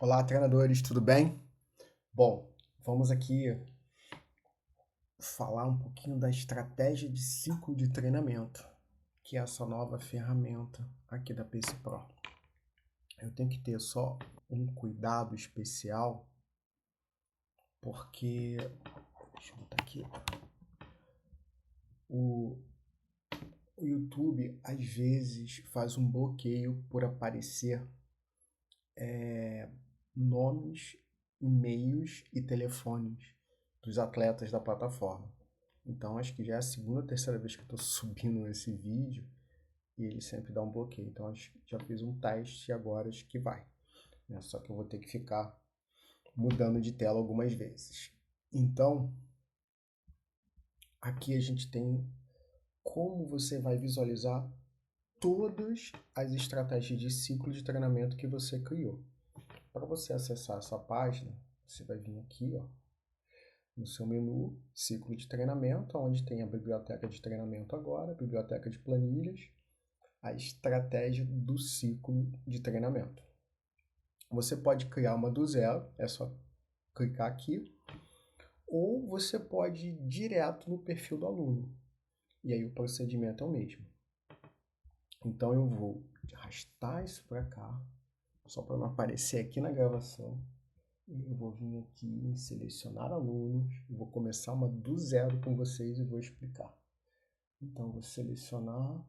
Olá, treinadores, tudo bem? Bom, vamos aqui falar um pouquinho da estratégia de ciclo de treinamento, que é essa nova ferramenta aqui da Pace Pro. Eu tenho que ter só um cuidado especial, porque, deixa eu botar aqui, o, o YouTube às vezes faz um bloqueio por aparecer nomes, e-mails e telefones dos atletas da plataforma. Então acho que já é a segunda ou terceira vez que eu estou subindo esse vídeo e ele sempre dá um bloqueio. Então acho que já fiz um teste e agora acho que vai. Né? Só que eu vou ter que ficar mudando de tela algumas vezes. Então aqui a gente tem como você vai visualizar todas as estratégias de ciclo de treinamento que você criou. Para você acessar essa página, você vai vir aqui, ó, no seu menu, ciclo de treinamento, onde tem a biblioteca de treinamento agora, a biblioteca de planilhas, a estratégia do ciclo de treinamento. Você pode criar uma do zero, é só clicar aqui, ou você pode ir direto no perfil do aluno, e aí o procedimento é o mesmo. Então eu vou arrastar isso para cá, só para não aparecer aqui na gravação. Eu vou vir aqui em selecionar alunos, vou começar uma do zero com vocês e vou explicar. Então, vou selecionar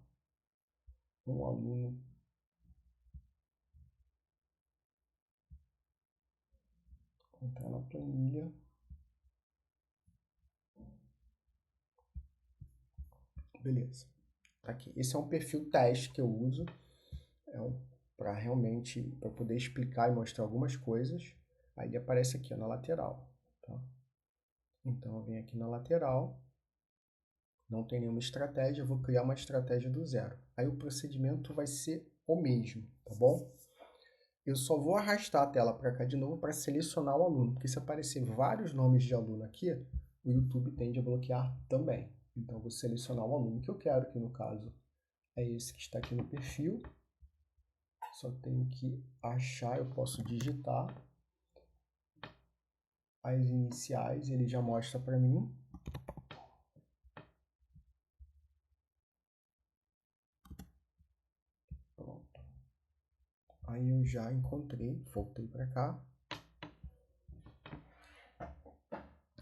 um aluno, entrar na planilha. Beleza, tá aqui. Esse é um perfil teste que eu uso para realmente, para poder explicar e mostrar algumas coisas. Aí ele aparece aqui ó, na lateral, tá? Então, eu venho aqui na lateral, não tem nenhuma estratégia, eu vou criar uma estratégia do zero. Aí o procedimento vai ser o mesmo, tá bom? Eu só vou arrastar a tela para cá de novo para selecionar o aluno, porque se aparecer vários nomes de aluno aqui, o YouTube tende a bloquear também. Então, eu vou selecionar o aluno que eu quero, que no caso é esse que está aqui no perfil. Só tenho que achar, eu posso digitar as iniciais, ele já mostra para mim. Pronto. Aí eu já encontrei, voltei para cá.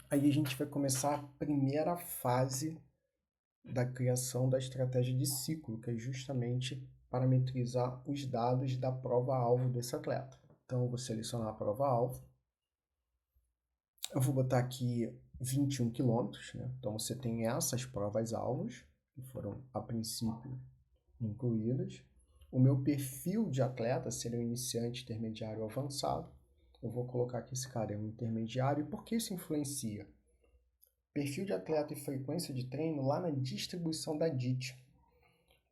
Aí a gente vai começar a primeira fase da criação da estratégia de ciclo, que é justamente parametrizar os dados da prova-alvo desse atleta. Então, eu vou selecionar a prova-alvo. Eu vou botar aqui 21 quilômetros, né? Então, você tem essas provas-alvos, que foram, a princípio, incluídas. O meu perfil de atleta seria um iniciante, intermediário ou avançado. Eu vou colocar que esse cara é um intermediário. E por que isso influencia? Perfil de atleta e frequência de treino lá na distribuição da DIT.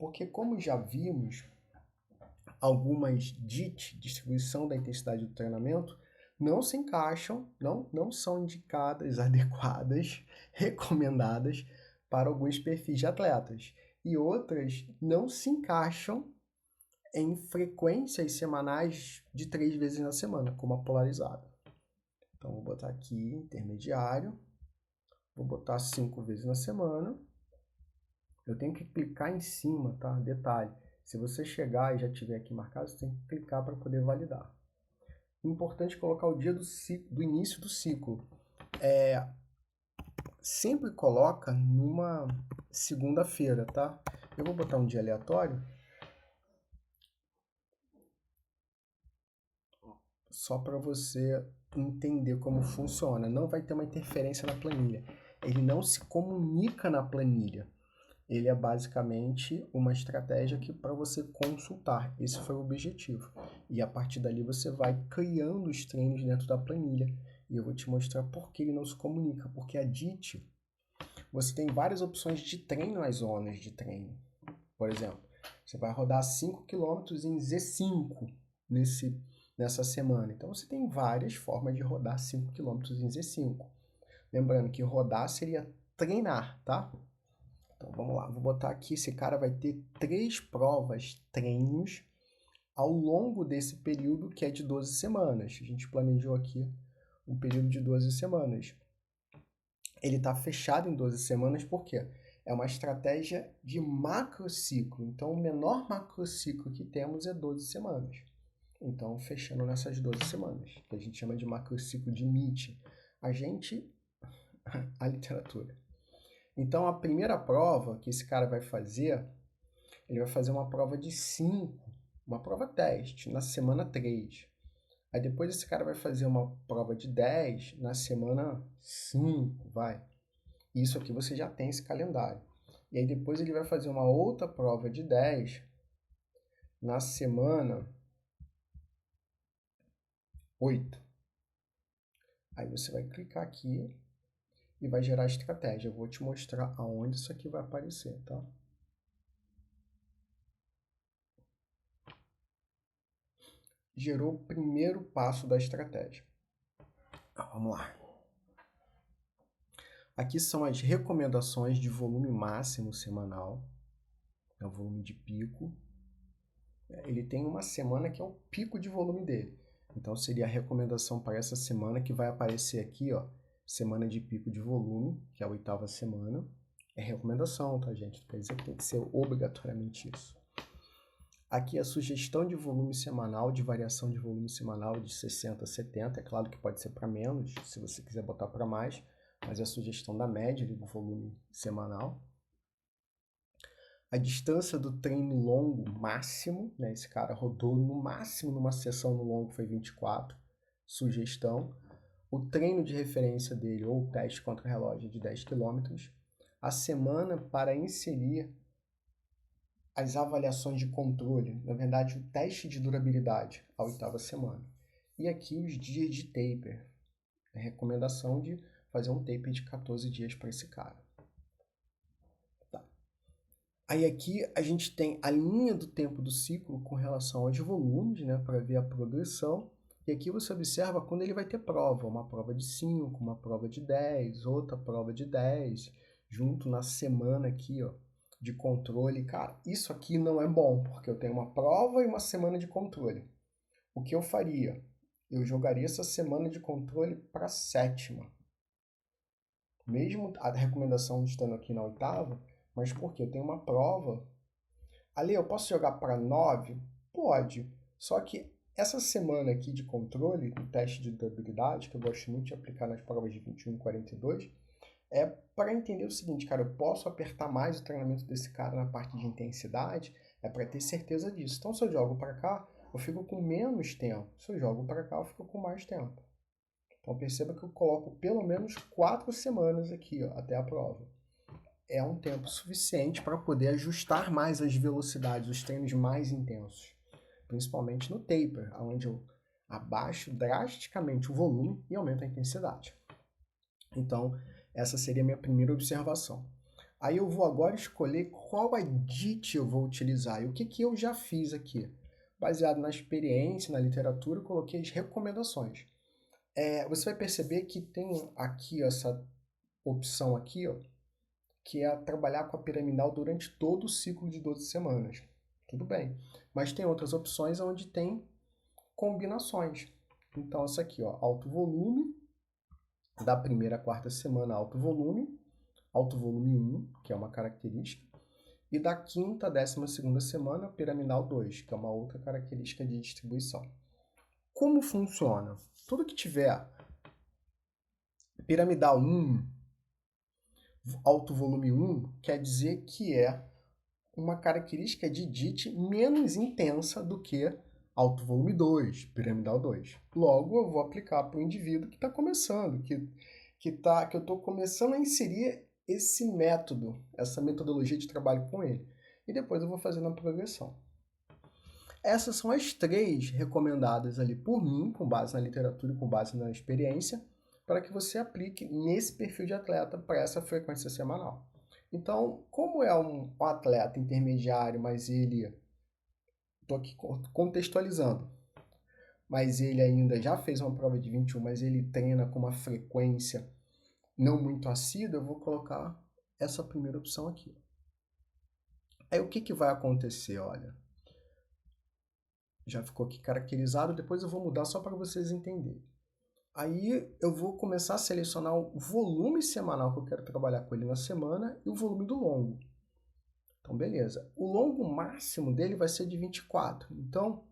Porque como já vimos, algumas DIT, distribuição da intensidade do treinamento, não se encaixam, não são indicadas, adequadas, recomendadas para alguns perfis de atletas. E outras não se encaixam em frequências semanais de 3 vezes na semana, como a polarizada. Então, vou botar aqui intermediário, vou botar 5 vezes na semana. Eu tenho que clicar em cima, tá? Detalhe, se você chegar e já tiver aqui marcado, você tem que clicar para poder validar. Importante colocar o dia do início do ciclo. Sempre coloca numa segunda-feira, tá? Eu vou botar um dia aleatório, só para você entender como funciona. Não vai ter uma interferência na planilha. Ele não se comunica na planilha. Ele é basicamente uma estratégia que para você consultar. Esse foi o objetivo. E a partir dali você vai criando os treinos dentro da planilha. E eu vou te mostrar por que ele não se comunica. Porque a DIT, você tem várias opções de treino nas zonas de treino. Por exemplo, você vai rodar 5 km em Z5 nessa semana. Então você tem várias formas de rodar 5 km em Z5. Lembrando que rodar seria treinar, tá? Então vamos lá, vou botar aqui, esse cara vai ter 3 provas, treinos, ao longo desse período que é de 12 semanas. A gente planejou aqui um período de 12 semanas. Ele está fechado em 12 semanas por quê? É uma estratégia de macrociclo. Então, o menor macrociclo que temos é 12 semanas. Então, fechando nessas 12 semanas, que a gente chama de macrociclo de MIT. A literatura. Então, a primeira prova que esse cara vai fazer, ele vai fazer uma prova de 5, uma prova teste, na semana 3. Aí depois esse cara vai fazer uma prova de 10 na semana 5, vai. Isso aqui você já tem esse calendário. E aí depois ele vai fazer uma outra prova de 10 na semana 8. Aí você vai clicar aqui e vai gerar a estratégia. Eu vou te mostrar aonde isso aqui vai aparecer, tá? Gerou o primeiro passo da estratégia. Vamos lá. Aqui são as recomendações de volume máximo semanal. É o volume de pico. Ele tem uma semana que é o pico de volume dele. Então, seria a recomendação para essa semana que vai aparecer aqui, ó. Semana de pico de volume, que é a 8ª semana. É recomendação, tá, gente? Quer dizer que tem que ser obrigatoriamente isso. Aqui a sugestão de volume semanal, de variação de volume semanal de 60 a 70. É claro que pode ser para menos, se você quiser botar para mais, mas é a sugestão da média do volume semanal. A distância do treino longo máximo, né? Esse cara rodou no máximo numa sessão no longo foi 24, sugestão. O treino de referência dele, ou o teste contra relógio de 10 km. A semana para inserir as avaliações de controle, na verdade o teste de durabilidade, a 8ª semana. E aqui os dias de taper, a recomendação de fazer um taper de 14 dias para esse cara. Tá. Aí aqui a gente tem a linha do tempo do ciclo com relação aos volumes, né, para ver a progressão. E aqui você observa quando ele vai ter prova, uma prova de 5, uma prova de 10, outra prova de 10, junto na semana aqui, ó, de controle. Cara, isso aqui não é bom, porque eu tenho uma prova e uma semana de controle. O que eu faria? Eu jogaria essa semana de controle para a 7ª. Mesmo a recomendação estando aqui na 8ª, mas porque eu tenho uma prova. Ali, eu posso jogar para 9? Pode. Só que essa semana aqui de controle, o teste de durabilidade, que eu gosto muito de aplicar nas provas de 21 e 42, é para entender o seguinte, cara, eu posso apertar mais o treinamento desse cara na parte de intensidade, é para ter certeza disso. Então, se eu jogo para cá, eu fico com menos tempo. Se eu jogo para cá, eu fico com mais tempo. Então, perceba que eu coloco pelo menos 4 semanas aqui, ó, até a prova. É um tempo suficiente para poder ajustar mais as velocidades, os treinos mais intensos. Principalmente no taper, onde eu abaixo drasticamente o volume e aumento a intensidade. Então, essa seria a minha primeira observação. Aí eu vou agora escolher qual adit eu vou utilizar. E o que eu já fiz aqui? Baseado na experiência, na literatura, eu coloquei as recomendações. Você vai perceber que tem aqui essa opção aqui, ó, que é trabalhar com a piramidal durante todo o ciclo de 12 semanas. Tudo bem. Mas tem outras opções onde tem combinações. Então, essa aqui, ó, alto volume, da primeira à 4ª semana, alto volume 1, que é uma característica, e da 5ª à 12ª semana, piramidal 2, que é uma outra característica de distribuição. Como funciona? Tudo que tiver piramidal 1, alto volume 1, quer dizer que é uma característica de DIT menos intensa do que alto volume 2, piramidal 2. Logo, eu vou aplicar para o indivíduo que está começando, que eu estou começando a inserir esse método, essa metodologia de trabalho com ele. E depois eu vou fazendo a progressão. Essas são as 3 recomendadas ali por mim, com base na literatura e com base na experiência, para que você aplique nesse perfil de atleta para essa frequência semanal. Então, como é um atleta intermediário, mas ele... Estou aqui contextualizando. Mas ele ainda já fez uma prova de 21, mas ele treina com uma frequência não muito assídua, eu vou colocar essa primeira opção aqui. Aí o que vai acontecer? Olha, Já ficou aqui caracterizado, depois eu vou mudar só para vocês entenderem. Aí eu vou começar a selecionar o volume semanal que eu quero trabalhar com ele na semana e o volume do longo. Então, beleza. O longo máximo dele vai ser de 24. Então,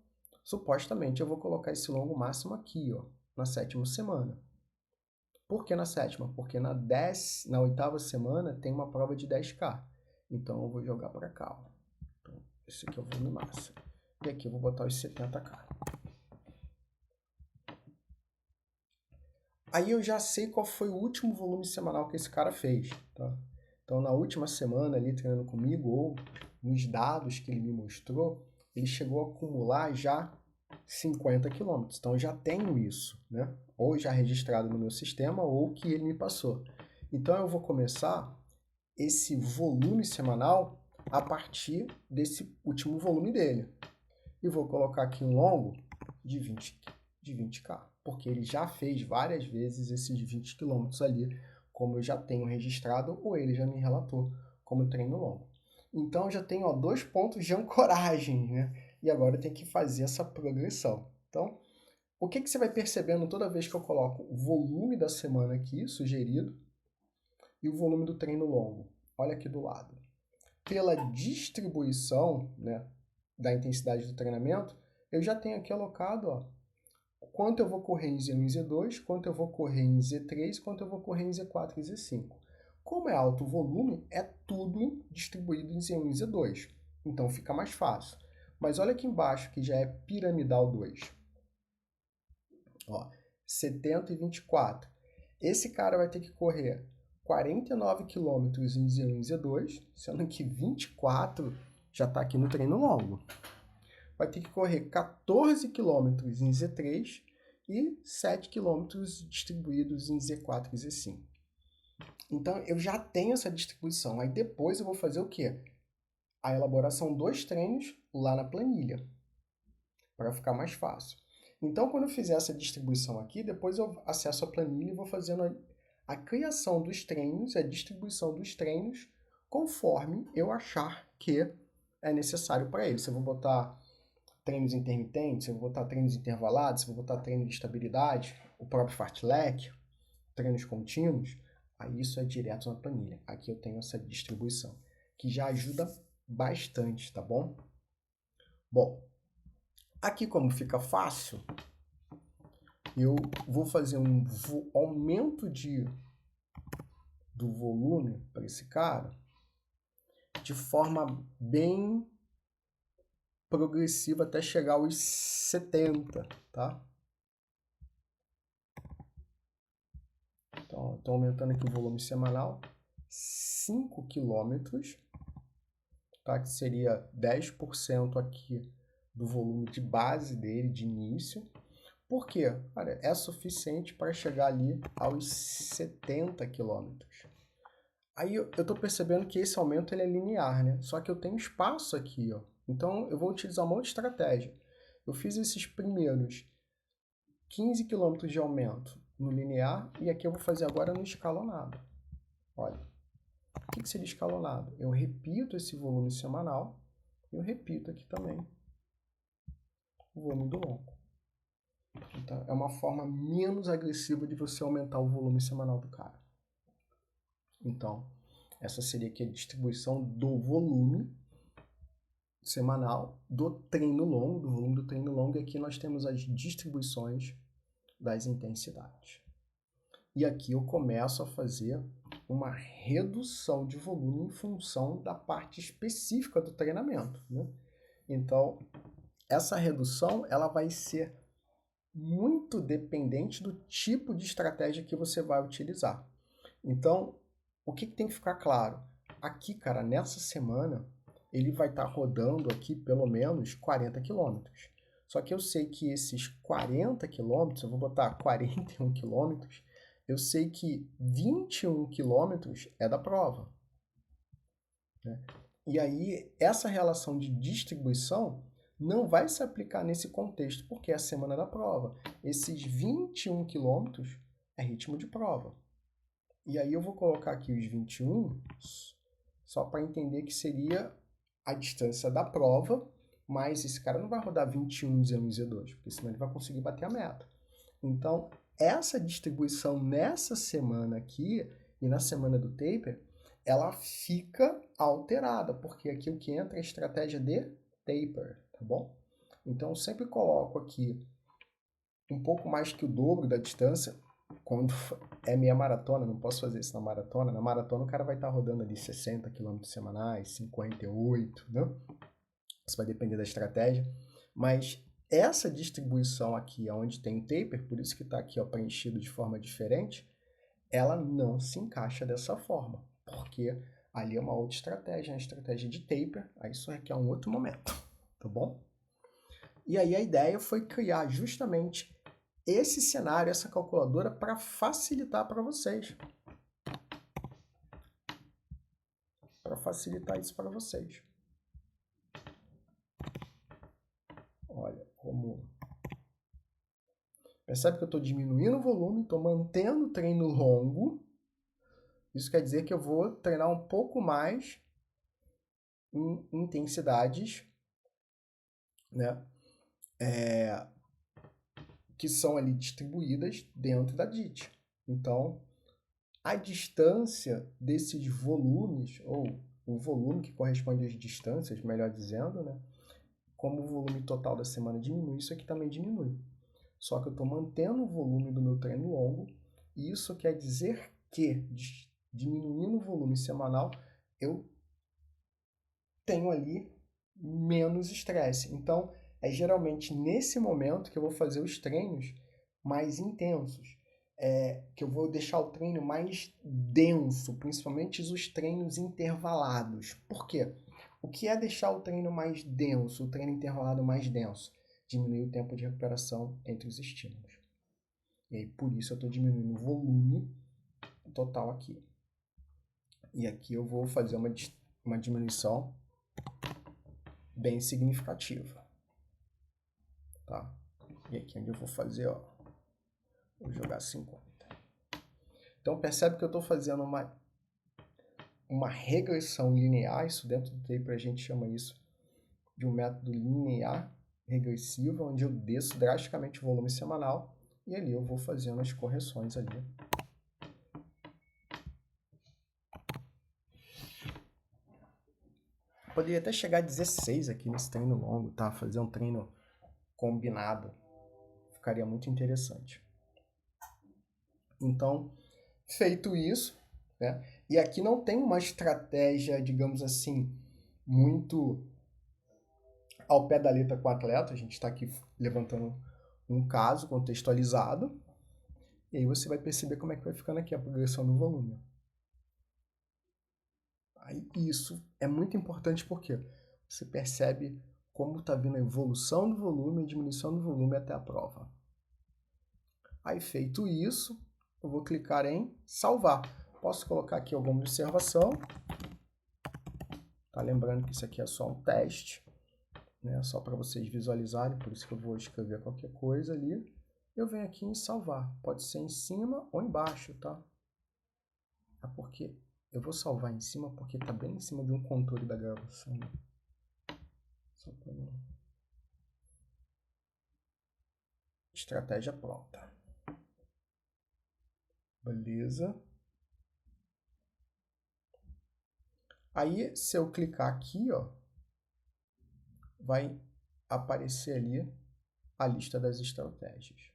supostamente, eu vou colocar esse longo máximo aqui, ó, na 7ª semana. Por que na 7ª? Porque na 8ª semana tem uma prova de 10K. Então, eu vou jogar para cá, ó. Então, esse aqui é o volume máximo. E aqui eu vou botar os 70K. Aí eu já sei qual foi o último volume semanal que esse cara fez, tá? Então, na última semana ali treinando comigo, ou nos dados que ele me mostrou, ele chegou a acumular já 50 km. Então, eu já tenho isso, né? Ou já registrado no meu sistema, ou que ele me passou. Então, eu vou começar esse volume semanal a partir desse último volume dele. E vou colocar aqui um longo de 20K, porque ele já fez várias vezes esses 20 km ali, como eu já tenho registrado, ou ele já me relatou como treino longo. Então, eu já tenho 2 pontos de ancoragem, né? E agora eu tenho que fazer essa progressão. Então, o que você vai percebendo toda vez que eu coloco o volume da semana aqui, sugerido, e o volume do treino longo? Olha aqui do lado. Pela distribuição, né, da intensidade do treinamento, eu já tenho aqui alocado, ó, quanto eu vou correr em Z1 e Z2, quanto eu vou correr em Z3, quanto eu vou correr em Z4 e Z5. Como é alto volume, é tudo distribuído em Z1 e Z2. Então fica mais fácil. Mas olha aqui embaixo, que já é piramidal 2. Ó, 70 e 24. Esse cara vai ter que correr 49 km em Z1 e Z2, sendo que 24 já está aqui no treino longo. Vai ter que correr 14 km em Z3 e 7 km distribuídos em Z4 e Z5. Então, eu já tenho essa distribuição. Aí depois eu vou fazer o quê? A elaboração dos treinos lá na planilha, para ficar mais fácil. Então, quando eu fizer essa distribuição aqui, depois eu acesso a planilha e vou fazendo a criação dos treinos e a distribuição dos treinos conforme eu achar que é necessário para ele. Se eu vou botar treinos intermitentes, se eu vou botar treinos intervalados, se eu vou botar treino de estabilidade, o próprio fartlek, treinos contínuos, aí isso é direto na planilha. Aqui eu tenho essa distribuição, que já ajuda bastante, tá bom? Bom, aqui como fica fácil, eu vou fazer um aumento do volume para esse cara de forma bem progressiva até chegar aos 70, tá? Então, estou aumentando aqui o volume semanal, 5 km, tá? Que seria 10% aqui do volume de base dele, de início. Por quê? Olha, é suficiente para chegar ali aos 70 km. Aí eu estou percebendo que esse aumento ele é linear, né? Só que eu tenho espaço aqui, ó. Então eu vou utilizar uma outra estratégia. Eu fiz esses primeiros 15 km de aumento no linear e aqui eu vou fazer agora no escalonado. Olha, o que seria escalonado? Eu repito esse volume semanal e eu repito aqui também o volume do longo. Então, é uma forma menos agressiva de você aumentar o volume semanal do cara. Então, essa seria aqui a distribuição do volume semanal do treino longo, do volume do treino longo, e aqui nós temos as distribuições das intensidades. E aqui eu começo a fazer uma redução de volume em função da parte específica do treinamento, né? Então, essa redução ela vai ser muito dependente do tipo de estratégia que você vai utilizar. Então, o que tem que ficar claro? Aqui, cara, nessa semana, ele vai estar rodando aqui pelo menos 40 km. Só que eu sei que esses 40 km, eu vou botar 41 km, eu sei que 21 km é da prova, né? E aí, essa relação de distribuição não vai se aplicar nesse contexto, porque é a semana da prova. Esses 21 km é ritmo de prova. E aí eu vou colocar aqui os 21, só para entender que seria a distância da prova mas esse cara não vai rodar 21 Z1 e Z2, porque senão ele vai conseguir bater a meta. Então, essa distribuição nessa semana aqui e na semana do taper, ela fica alterada, porque aqui o que entra é a estratégia de taper, tá bom? Então, eu sempre coloco aqui um pouco mais que o dobro da distância. Quando é meia maratona, não posso fazer isso na maratona. Na maratona o cara vai estar rodando ali 60 km semanais, 58, né? Isso vai depender da estratégia. Mas essa distribuição aqui, onde tem taper, por isso que está aqui ó, preenchido de forma diferente, ela não se encaixa dessa forma, porque ali é uma outra estratégia, uma estratégia de taper, aí isso requer um outro momento, tá bom? E aí a ideia foi criar justamente esse cenário, essa calculadora, para facilitar para vocês. Para facilitar isso para vocês. Olha, como... Percebe que eu estou diminuindo o volume, estou mantendo o treino longo. Isso quer dizer que eu vou treinar um pouco mais em intensidades, né? Que são ali distribuídas dentro da DIT. Então, a distância desses volumes, ou o volume que corresponde às distâncias, melhor dizendo, né? Como o volume total da semana diminui, isso aqui também diminui. Só que eu estou mantendo o volume do meu treino longo, e isso quer dizer que, diminuindo o volume semanal, eu tenho ali menos estresse. Então, é geralmente nesse momento que eu vou fazer os treinos mais intensos, que eu vou deixar o treino mais denso, principalmente os treinos intervalados. Por quê? O que é deixar o treino mais denso, o treino intervalado mais denso? Diminuir o tempo de recuperação entre os estímulos. E aí, por isso eu estou diminuindo o volume total aqui. E aqui eu vou fazer uma diminuição bem significativa. Tá? E aqui onde eu vou fazer, ó, vou jogar 50. Então percebe que eu estou fazendo uma regressão linear, isso dentro do taper a gente chama isso de um método linear regressivo, onde eu desço drasticamente o volume semanal e ali eu vou fazendo as correções ali. Poderia até chegar a 16 aqui nesse treino longo, tá? Fazer um treino combinado. Ficaria muito interessante. Então, feito isso, né? E aqui não tem uma estratégia, digamos assim, muito ao pé da letra com o atleta. A gente está aqui levantando um caso contextualizado. E aí você vai perceber como é que vai ficando aqui a progressão do volume. Aí isso é muito importante porque você percebe como está vindo a evolução do volume e a diminuição do volume até a prova. Aí feito isso, eu vou clicar em salvar. Posso colocar aqui alguma observação. Tá lembrando que isso aqui é só um teste, né? Só para vocês visualizarem, por isso que eu vou escrever qualquer coisa ali. Eu venho aqui em salvar. Pode ser em cima ou embaixo, tá? É porque eu vou salvar em cima porque tá bem em cima de um controle da gravação. Só para não... Estratégia pronta. Beleza. Aí, se eu clicar aqui, ó, vai aparecer ali a lista das estratégias.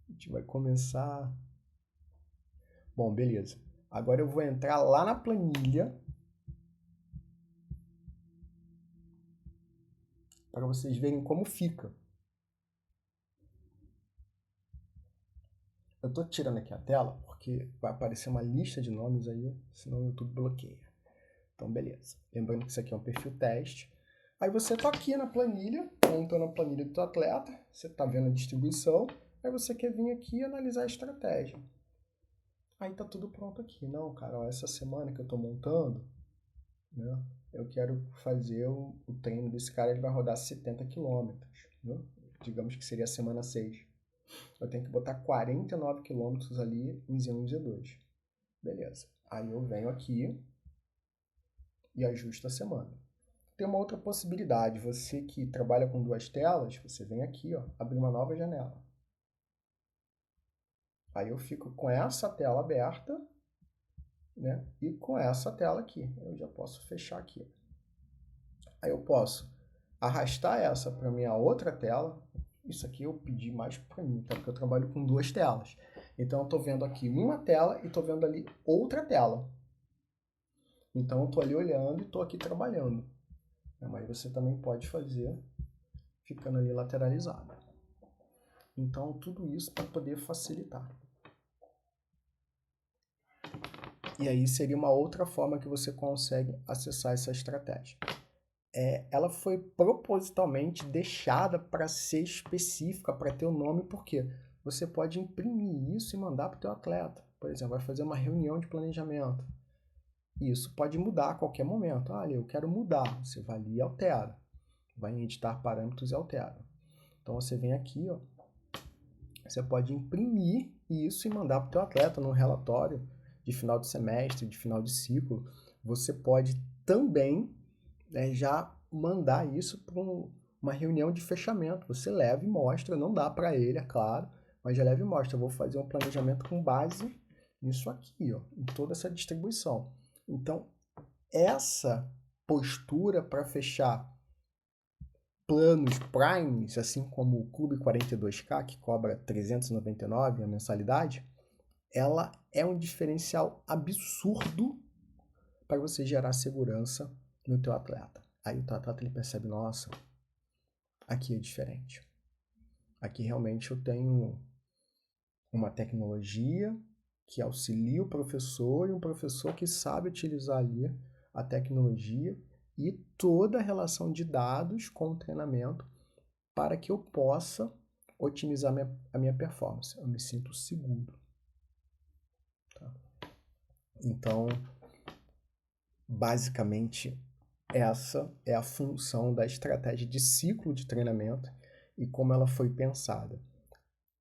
A gente vai começar... Bom, beleza. Agora eu vou entrar lá na planilha para vocês verem como fica. Eu estou tirando aqui a tela porque vai aparecer uma lista de nomes aí, senão o YouTube bloqueia. Então, beleza. Lembrando que isso aqui é um perfil teste. Aí você está aqui na planilha, montando a planilha do teu atleta, você está vendo a distribuição, aí você quer vir aqui e analisar a estratégia. Aí tá tudo pronto aqui. Não, cara, ó, essa semana que eu estou montando, né, eu quero fazer o treino desse cara, ele vai rodar 70 km, né? Digamos que seria a semana 6. Eu tenho que botar 49 km ali em Z1 e Z2. Beleza. Aí eu venho aqui e ajusto a semana. tem uma outra possibilidade. Você que trabalha com duas telas, você vem aqui, ó, abrir uma nova janela. Aí eu fico com essa tela aberta, né? E com essa tela aqui. Eu já posso fechar aqui. Aí eu posso arrastar essa para minha outra tela. Isso aqui eu pedi mais para mim, tá? Porque eu trabalho com duas telas. Então eu estou vendo aqui uma tela e estou vendo ali outra tela. Então eu estou ali olhando e estou aqui trabalhando. Mas você também pode fazer ficando ali lateralizado. Então tudo isso para poder facilitar. E aí seria uma outra forma que você consegue acessar essa estratégia. Ela foi propositalmente deixada para ser específica, para ter o nome, porque você pode imprimir isso e mandar para o teu atleta. Por exemplo, vai fazer uma reunião de planejamento. Isso pode mudar a qualquer momento. Ah, eu quero mudar. Você vai ali e altera. Vai em editar parâmetros e altera. Então você vem aqui, ó, você pode imprimir isso e mandar para o teu atleta num relatório de final de semestre, de final de ciclo. Você pode também já mandar isso para uma reunião de fechamento. Você leva e mostra, não dá para ele, é claro, mas já leva e mostra. Eu vou fazer um planejamento com base nisso aqui, ó, em toda essa distribuição. Então, essa postura para fechar planos primes, assim como o Clube 42K, que cobra R$ 399 a mensalidade, ela é um diferencial absurdo para você gerar segurança no teu atleta. Aí o teu atleta ele percebe, nossa, aqui é diferente. Aqui realmente eu tenho uma tecnologia que auxilia o professor e um professor que sabe utilizar ali a tecnologia e toda a relação de dados com o treinamento para que eu possa otimizar a minha performance. Eu me sinto seguro. Tá? Então, basicamente, essa é a função da estratégia de ciclo de treinamento e como ela foi pensada.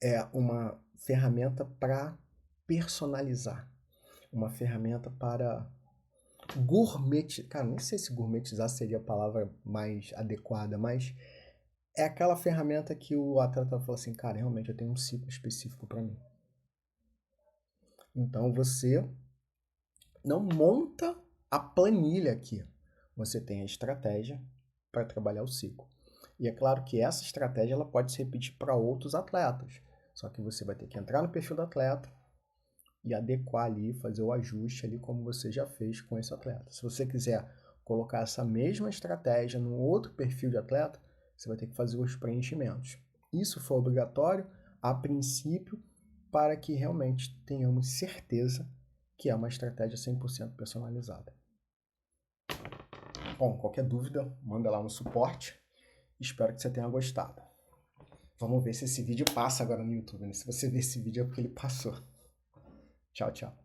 É uma ferramenta para personalizar, uma ferramenta para gourmetizar. Cara, nem sei se gourmetizar seria a palavra mais adequada, mas é aquela ferramenta que o atleta fala assim, cara, realmente eu tenho um ciclo específico para mim. Então você não monta a planilha aqui. Você tem a estratégia para trabalhar o ciclo. E é claro que essa estratégia ela pode se repetir para outros atletas. Só que você vai ter que entrar no perfil do atleta e adequar ali, fazer o ajuste ali como você já fez com esse atleta. Se você quiser colocar essa mesma estratégia num outro perfil de atleta, você vai ter que fazer os preenchimentos. Isso foi obrigatório a princípio para que realmente tenhamos certeza que é uma estratégia 100% personalizada. Bom, qualquer dúvida, manda lá no suporte. Espero que você tenha gostado. Vamos ver se esse vídeo passa agora no YouTube, né? Se você ver esse vídeo é porque ele passou. Tchau, tchau.